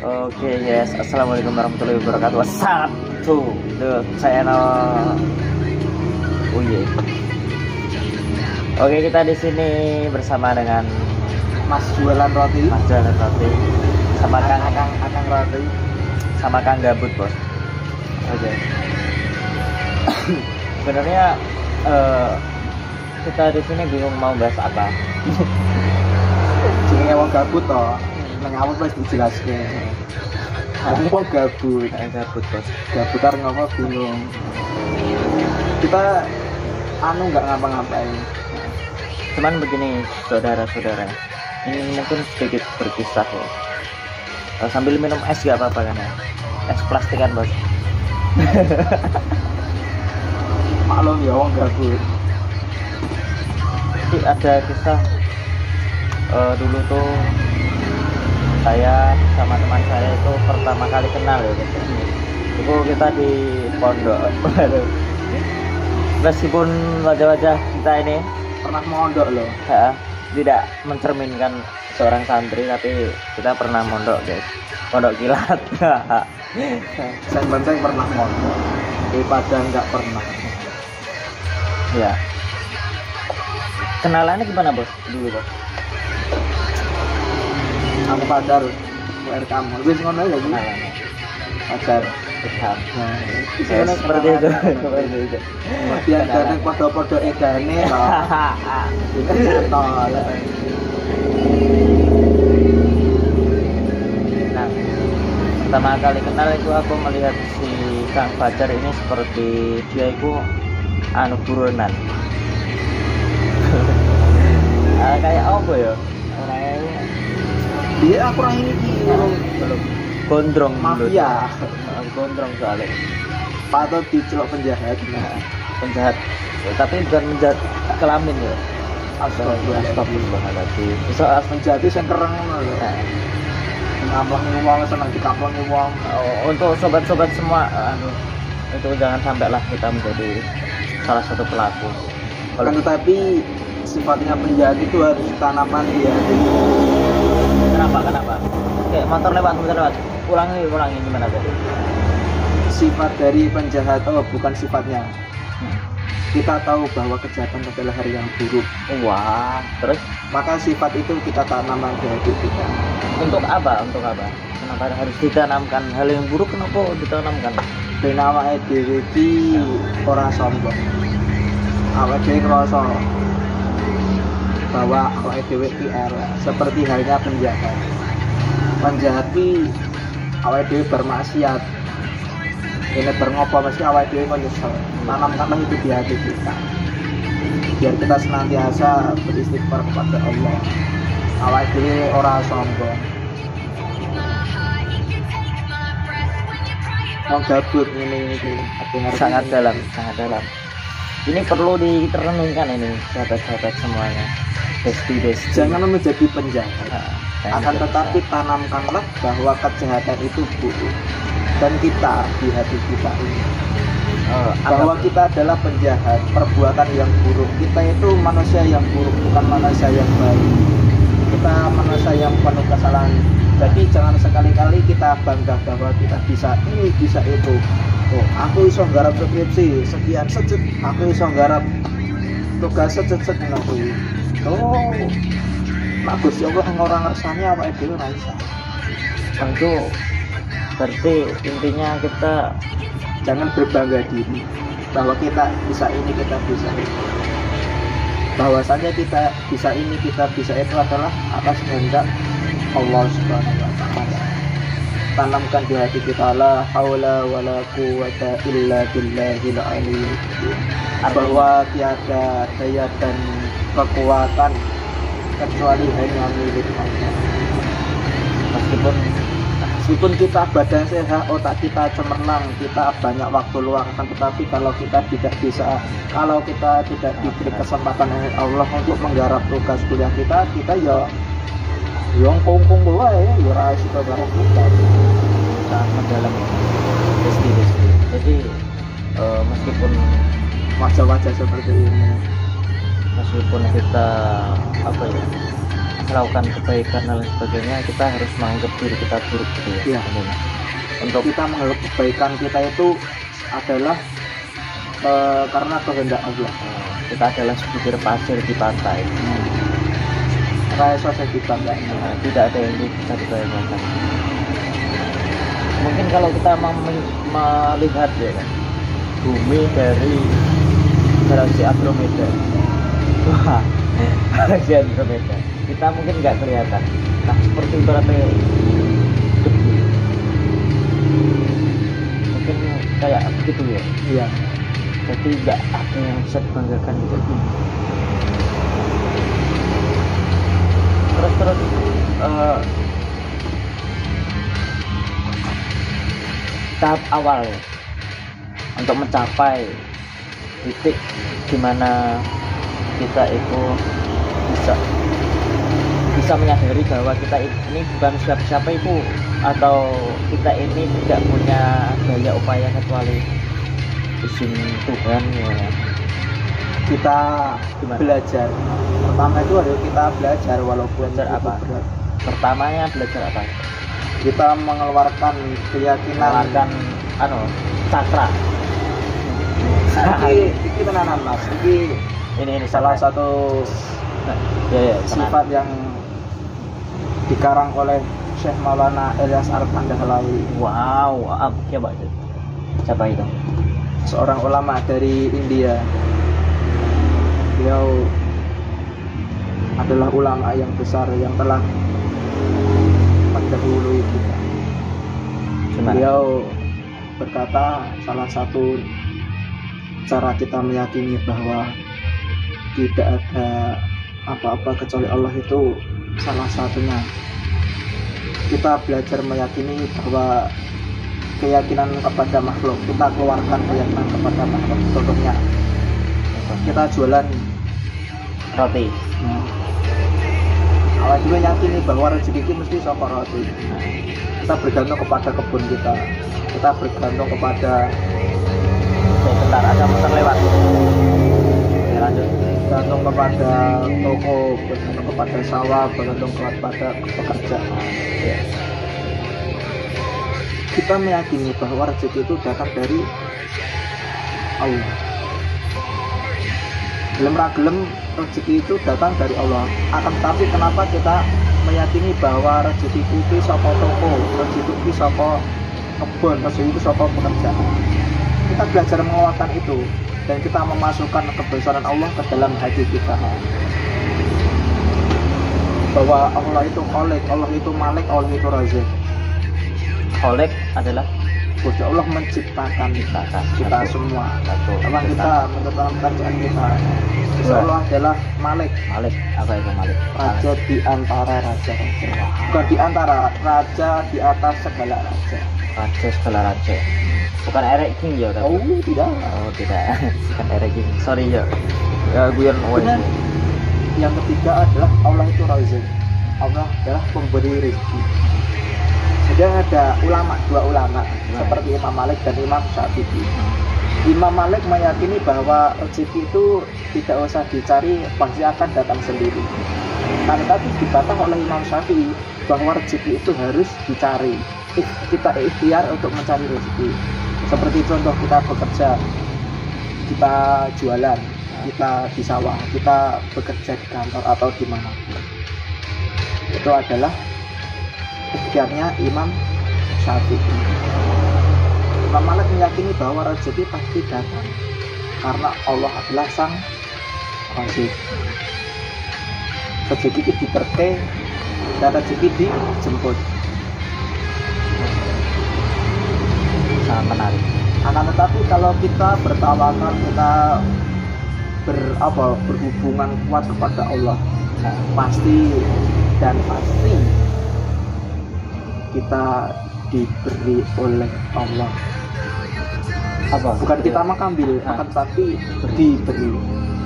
Oke, yes. Assalamualaikum warahmatullahi wabarakatuh. Satu, the channel. Oh iya. Oke, kita di sini bersama dengan Mas jualan roti, Mas jualan roti, sama Akang roti, sama Kang Gabut, Bos. Oke. Sebenarnya kita di sini bingung mau bahas apa. jenenge wong gabut toh. Nang awal wis dijelaske. Wong gabut, Gabut, Bos. gabut arep ngopo bingung. Kita nggak ngapa-ngapain. Cuman begini, saudara-saudara, ini mungkin sedikit berkisah ya. Sambil minum es gak apa-apa kan ya? Es plastik kan, Bos. Maklum ya wong gabut. Jadi ada kisah dulu tuh saya sama teman saya itu pertama kali kenal ya gitu. Itu kita di pondok. Meskipun wajah-wajah kita ini Pernah mondok loh. ya, tidak mencerminkan seorang santri, tapi kita pernah mondok, guys. Pondok kilat. Saya pernah mondok. Daripada nggak pernah. Ya. Kenalannya gimana, Bos? Dulu, Bos. Aku pacar WR kamu. Wis ngono ya, Bu. Kenalannya. Pacar. Paham. Nah, Ya, seperti itu. Seperti itu. Biar kadang podo-podo edane loh. Itu tol. Nah, pertama kali kenal itu aku melihat si Kang Fajar ini seperti dia itu buronan. Kayak apa ya? Orangnya Dia aku orang ini belum gondrong dulu. mafia. Gondrong soalnya. Patut dicelok penjahat. Nah, penjahat. Tapi bukan penjahat kelamin ya. Astagfirullahaladzim. Soal Penjahat itu yang kereng loh. Ngamplangi uang, senang dikamplangi uang. untuk sobat-sobat semua, itu jangan sampai lah kita menjadi salah satu pelaku. Kalau Kan tetapi sifatnya penjahat itu harus tanaman di hati. kenapa? Kayak motor lewat. Ulangi gimana tadi? Sifat dari penjahat bukan sifatnya. Kita tahu bahwa kejahatan adalah hal yang buruk. Wah, terus Maka sifat itu kita tanamkan di hati kita. untuk apa? Kenapa harus ditanamkan hal yang buruk? Kenapa ditanamkan? Ben awake dhewe iki ora sombong. Awake dhewe ngrasa bahwa awake dhewe iki elek, seperti halnya penjahat. Penjahat iki awake dhewe bermaksiat. Ini berngopo mesti awake dhewe menyesal. Tanamkanlah itu di hati kita. Biar kita senantiasa beristighfar kepada Allah. Awake dhewe ora sombong. Mau gabut ini Sangat dalam. Ini perlu diterenungkan ini, sahabat-sahabat semuanya. Besti. Jangan menjadi penjahat. Nah, Akan tetapi tanamkanlah bahwa kejahatan itu buruk. Dan kita di hati kita ini bahwa kita adalah penjahat, perbuatan yang buruk. Kita itu manusia yang buruk, bukan manusia yang baik. Kita manusia yang penuh kesalahan. Jadi jangan sekali-kali kita bangga bahwa kita bisa ini, bisa itu. Oh, aku iso nggarap skripsi sekian sejet, aku iso nggarap tugas sejet aku. Oh, nek Gusti Allah ora ngersani awake dhewe ora iso. tentu berarti intinya kita Jangan berbangga diri bahwa kita bisa ini, kita bisa itu. Bahwasanya kita bisa ini, kita bisa itu adalah atas kehendak Allah Subhanahu wa taala. Tanamkan di hati kita la haula wala quwwata illa billahil aliyyil azim. Bahwa tiada daya dan kekuatan kecuali hanya milik Allah. Meskipun kita badan sehat, otak kita cemerlang, kita banyak waktu luang, tetapi kalau kita tidak diberi kesempatan oleh Allah untuk menggarap tugas kuliah kita ya yang kongkong wae ya ora iso garap kita. sangat dalam. Besti. Jadi meskipun Wajah-wajah seperti ini, kita melakukan kebaikan dan lain sebagainya, kita harus menganggap diri kita buruk gitu ya. Iya. Untuk Kita menganggap kebaikan kita itu adalah karena kehendak Allah. kita adalah sebukir pasir di pantai. Kayak sosial kita enggak. Tidak ada yang bisa dibayangkan. Mungkin kalau kita melihat ya kan, bumi dari galaksi Andromeda, wah, galaksi Andromeda, kita mungkin nggak kelihatan. Nah, seperti ibaratnya debu, mungkin kayak begitu ya. Iya. Jadi nggak ada yang bisa dibanggakan gitu. Terus tahap awal ya, untuk mencapai titik dimana kita itu bisa menyadari bahwa kita ini bukan siapa-siapa itu, atau kita ini tidak punya daya upaya kecuali izin Tuhan ya. Kita Gimana? belajar. Pertama itu adalah kita belajar walaupun Belajar itu apa? berat. Pertamanya belajar apa? Kita mengeluarkan keyakinan. Mengeluarkan cakra. Iki tenanan Mas. Ini salah satu ya, sifat yang dikarang oleh Syekh Maulana Ilyas Arfan Dahlawi. Wow, siapa itu? Siapa itu? Seorang ulama dari India. Beliau adalah ulama yang besar yang telah mendahului kita. Gimana? Beliau berkata, salah satu cara kita meyakini bahwa tidak ada apa-apa kecuali Allah itu salah satunya kita belajar meyakini bahwa keyakinan kepada makhluk, kita keluarkan keyakinan kepada makhluk. Contohnya kita jualan Roti. awal juga yakini bahwa rezeki itu mesti saka roti. Kita bergantung kepada kebun kita bergantung kepada Bentar, ada motor lewat. Ya, lanjut. bergantung kepada toko, bergantung kepada sawah, bergantung kepada pekerja. Ya. Kita meyakini bahwa rezeki itu datang dari Allah. Gelem rezeki itu datang dari Allah. Akan tetapi kenapa kita meyakini bahwa rezeki itu saka toko, rezeki itu saka kebun, rezeki itu saka pekerjaan? Kita belajar mengeluarkan itu dan kita memasukkan kebesaran Allah ke dalam hati kita. Bahwa Allah itu Khalik, Allah itu Malik, Allah itu Razik. Khalik adalah Bahwa Allah menciptakan kita semua. Memang kita menciptakan pekerjaan kita. Allah adalah Malik. Malik, apa itu Malik? Raja di antara raja-raja. Bukan di antara raja, di atas segala raja. Raja segala raja. Bukan Eric King ya? Oh tidak. Oh tidak, bukan Eric King. Sorry ya. Ya Guyon. Benar. Yang ketiga adalah Allah itu Razik. Allah adalah pemberi rezeki. Jadi ada dua ulama seperti Imam Malik dan Imam Syafi'i. Imam Malik meyakini bahwa rezeki itu tidak usah dicari, pasti akan datang sendiri. Tapi dibantah oleh Imam Syafi'i bahwa rezeki itu harus dicari. Kita ikhtiar untuk mencari rezeki. Seperti contoh kita bekerja, kita jualan, kita di sawah, kita bekerja di kantor atau di mana. Itu adalah ikhtiarnya Imam Syafi'i. Imam Malik meyakini bahwa rezeki pasti datang karena Allah adalah Sang Razik. Rezeki itu diberi dan rezeki dijemput. Sangat menarik. Akan tetapi kalau kita bertawakal, kita berhubungan kuat kepada Allah, pasti kita diberi oleh Allah. Apa? Bukan kita mengambil, akan tetapi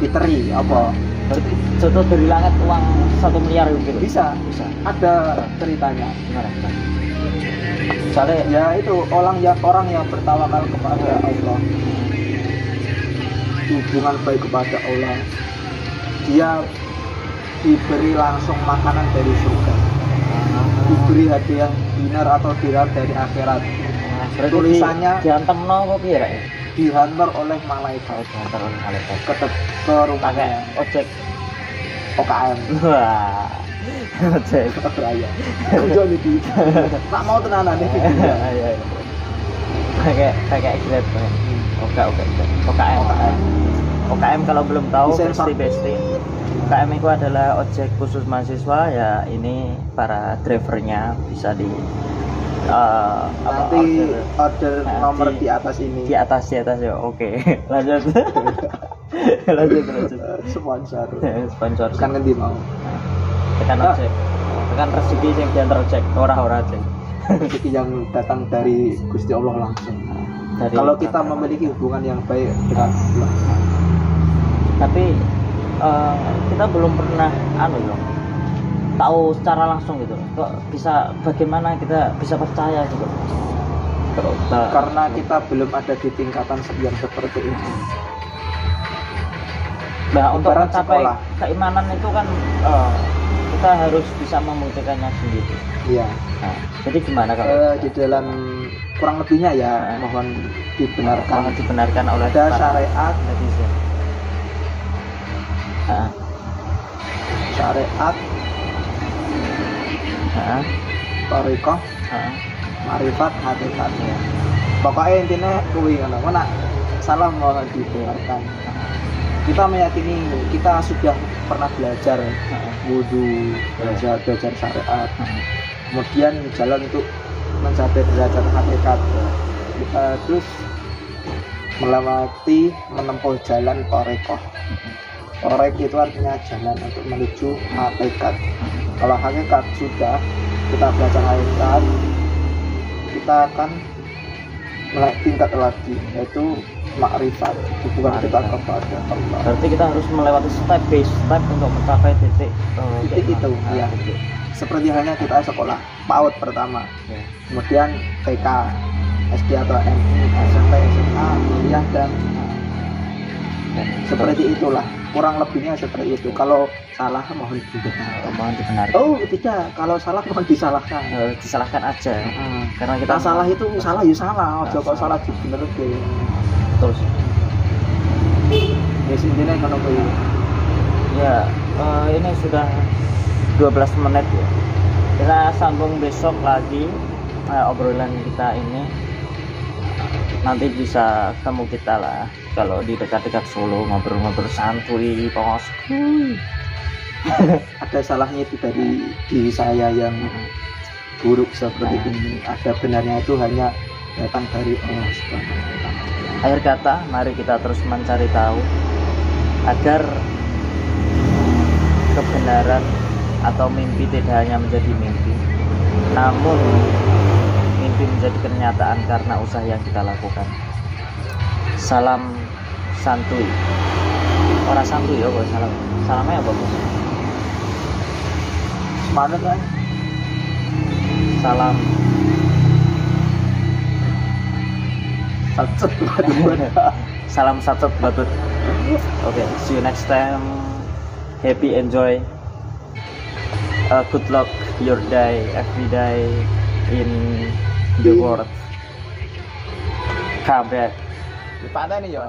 diteri apa? Berarti contoh dari langit uang 1 miliar gitu. Bisa. Ada ceritanya. Gimana? Misalnya ya itu orang yang bertawakal kepada Allah, hubungan baik kepada Allah, dia diberi langsung makanan dari surga, diberi hadiah dinar atau dirham dari akhirat. Tulisannya diantem no kok piye rek? dihantar oleh malaikat Diantar oleh malaikat. ke rumahnya. Pakai ojek. OKM. Wah. Ojek. Raya. Kudu iki. Tak mau tenanan iki. Iya. Pakai Grab. Oke. OKM. OKM kalau belum tahu besti. OKM itu adalah ojek khusus mahasiswa ya, ini para drivernya bisa di nanti order nomor di atas ini. Di atas ya. Oke. Lanjut. Sponsor. Kan ngendi mau. Tekan ojek. Tekan rezeki yang diantar ojek, ora ojek. Rezeki yang datang dari Gusti Allah langsung. Kalau kita memiliki hubungan yang baik dengan Allah. Tapi kita belum pernah tahu secara langsung gitu. Kok bisa, bagaimana kita bisa percaya gitu? Karena kita belum ada di tingkatan yang seperti ini. Nah, untuk mencapai keimanan itu kan kita harus bisa membuktikannya sendiri. Iya. Nah, jadi gimana kalau di dalam kurang lebihnya ya mohon dibenarkan oleh ada syariat netizen. Syariat, thariqah, marifat, hakikat. Pokoknya intinya kuwi ngono. Mana salah mohon dibenarkan. Kita meyakini kita sudah pernah belajar wudu, belajar syariat. Kemudian jalan untuk mencapai derajat hakikat. Terus menempuh jalan thariqah. Thariq itu artinya jalan untuk menuju hakikat. Kalau hakikat sudah kita belajar hakikat, kita akan naik tingkat lagi, yaitu makrifat, hubungan kita kepada Allah. Berarti kita harus melewati step by step untuk mencapai titik itu. Ya. Seperti halnya kita sekolah PAUD pertama, kemudian TK, SD atau MI, SMP, SMA, kuliah dan seperti itulah. Kurang lebihnya seperti itu. Kalau salah mohon dibenarkan. Oh tidak, kalau salah mohon disalahkan. Disalahkan aja. Karena kita salah itu salah ya salah. Ojo kok salah dibenerke. Terus. Ya intinya ngono kuwi. Ya, ini sudah 12 menit ya. Kita sambung besok lagi obrolan kita ini. Nanti bisa ketemu kita lah kalau di dekat-dekat Solo, ngobrol-ngobrol santuy, pos. Ada salahnya itu dari diri saya yang buruk seperti ini. Ada benarnya itu hanya datang dari Allah Subhanahu wa Ta'ala. Akhir kata, mari kita terus mencari tahu agar kebenaran atau mimpi tidak hanya menjadi mimpi, namun mimpi menjadi kenyataan karena usaha yang kita lakukan. Salam santuy. Orang santuy ya, bos. Salamnya apa, bos? Semangat kan? Salam satset salam satset batut. Oke, see you next time. Happy, enjoy. Good luck your day, every day in the world. Come back. Di pada nih ya.